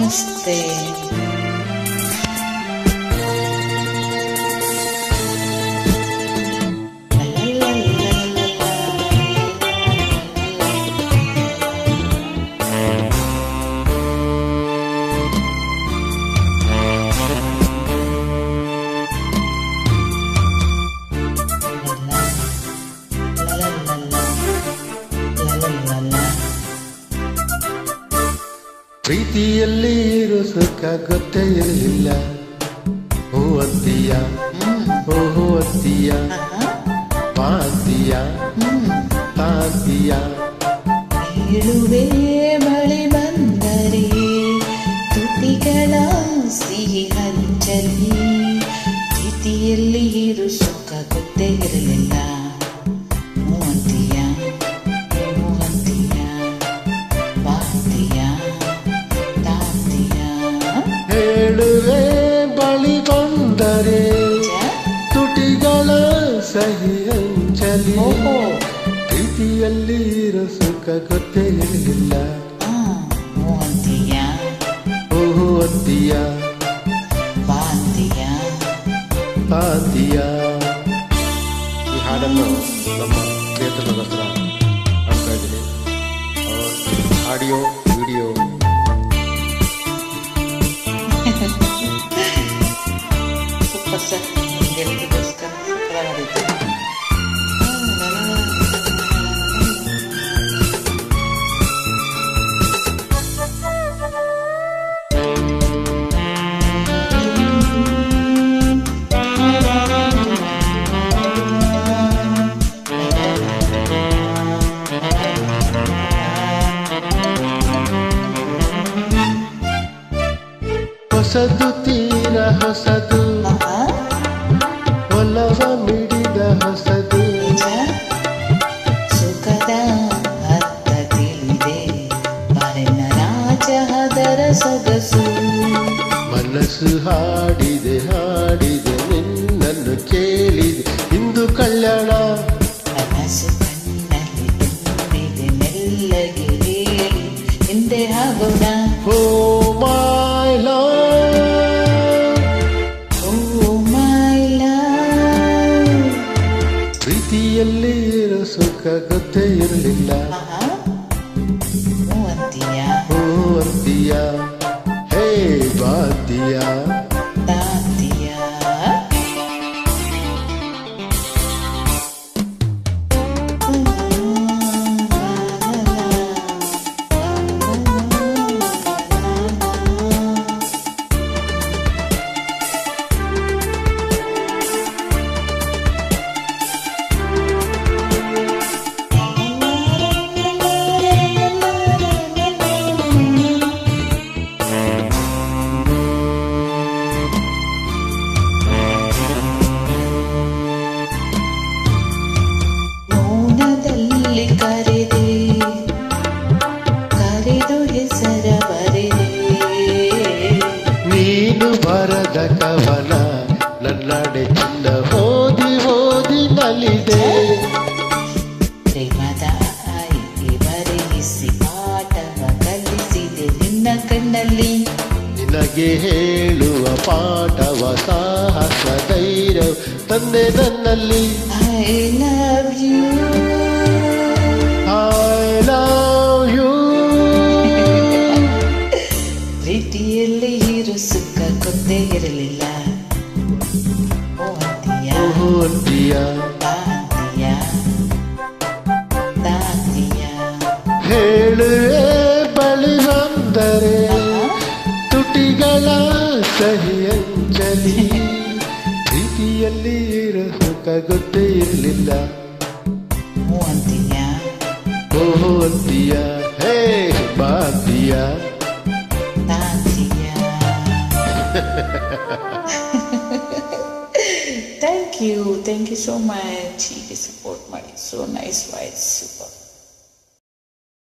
ನಮಸ್ತೆ. ಪ್ರೀತಿಯಲ್ಲಿ ಇರೋ ಸುಖ ಗೊತ್ತೇ ಇರಲಿಲ್ಲ. ಹೂ ಅಂತೀಯ, ಓಹೋ ಅಂತೀಯ, ಮಾಂತೀಯ, ತಾಂತೀಯ. ಹೇಳುವೆ ಬಳಿ ಬಂದರೆ ತುಟಿಗಳ ಸಿಹಿ ಹಂಚಲಿ. ಪ್ರೀತಿಯಲ್ಲಿ ಇರೋ ಸುಖ ಗೊತ್ತೇ ಇರಲಿಲ್ಲ. ಹೂ ಅಂತೀಯ, ಓಹೋ ಅಂತೀಯ, ಮಾಂತೀಯ, ತಾಂತೀಯ. ಹೇಳುವೆ ಬಳಿ ಬಂದರೆ ತುಟಿಗಳ ಸಹಿ ಹಂಚಲಿ. ಪ್ರೀತಿಯಲ್ಲಿ ಇರೋ ಸುಖ ಗೊತ್ತೇ ಇರಲಿಲ್ಲ. ಹೂ ಅಂತೀಯ, ಓಹೋ ಅಂತೀಯ, ಮಾಂತೀಯ, ತಾಂತೀಯ. ಈ ಹಾಡನ್ನು ನಮ್ಮ ಕ್ಷೇತ್ರದತ್ರ ಹಾಡ್ತಾ ಇದ್ದೀನಿ. Audio video super sir. ಗೆಳತಿಗೋಸ್ಕರ ಸೂಪರಾಗಿತ್ತು. ಹೊಸದು ತೀರ ಹೊಸದು, ಒಲವ ಮಿಡಿದ ಹೊಸದು. ಸುಖದ ಅರ್ಥ ತಿಳಿದೆ ಬರೆನ ರಾಜ ಅದರ ಸೊಗಸು. ಮನಸ್ಸು ಹಾಡಿದೆ ಹಾಡಿದೆ ನಿನ್ನನ್ನು ಕೇಳಿದೆ ಇಂದು ಕಲ್ಯಾಣ. ಕನಸು ಕಣ್ಣಲ್ಲಿ ತುಂಬಿದೆ ಮೆಲ್ಲಗೆ ಹೇಳಿ ಹಿಂದೆ ಆಗೋಣ. ಓ ಮೈ ಲವ್, ಪ್ರೀತಿಯಲ್ಲಿ ಇರೋ ಸುಖ ಗೊತ್ತೇ ಇರಲಿಲ್ಲ. ಹೂ ಅಂತೀಯ, ಓ ಅಂತೀಯ, ಹೇ ಬಾಂತೀಯ. ತಾಂತೀಯ. ಮೌನದಲ್ಲಿ ಕರೆದೆ ಕರೆದು ಹೆಸರ ಬರೆದೆ. ನೀನು ಬರದ ಕವನ ನನ್ನಡೆ ಚಿನ್ನ ಓದಿ ಓದಿ ನಲಿದೆ. ಪ್ರೇಮದ ಆಯ್ಕೆ ಬರೆಯಿಸಿ ಪಾಠವ ಕಲಿಸಿದೆ ನಿನ್ನ ಕಣ್ಣಲ್ಲಿ. ನಿನಗೆ ಹೇಳುವ ಪಾಠವ ಸಾಹಸ ಧೈರ್ಯ ತಂದೆ ನನ್ನಲ್ಲಿ. I love you, I love you. ಪ್ರೀತಿಯಲ್ಲಿ ಇರೋ ಸುಖ ಗೊತ್ತೇ ಇರಲಿಲ್ಲ. ಓ ಅಂತೀಯ, ಓಹೋ ಅಂತೀಯ, ತಾಂತೀಯ, ತಾಂತೀಯ. ಹೇಳುವೆ ಬಳಿ ಬಂದರೆ ತುಟಿಗಳ ಸಹಿ ಅಂಚಲಿ. ಪ್ರೀತಿಯಲ್ಲಿ ಇರೋ ಸುಖ ಗೊತ್ತೇ ಇರಲಿಲ್ಲ. ಹೂ ಅಂತೀಯ, ಓಹೋ ಅಂತೀಯ, ಹೇ ಬಾಂತೀಯ. ತಾಂತೀಯ. Thank you so much. ಹೀಗೆ ಸಪೋರ್ಟ್ ಮಾಡಿ. So nice voice.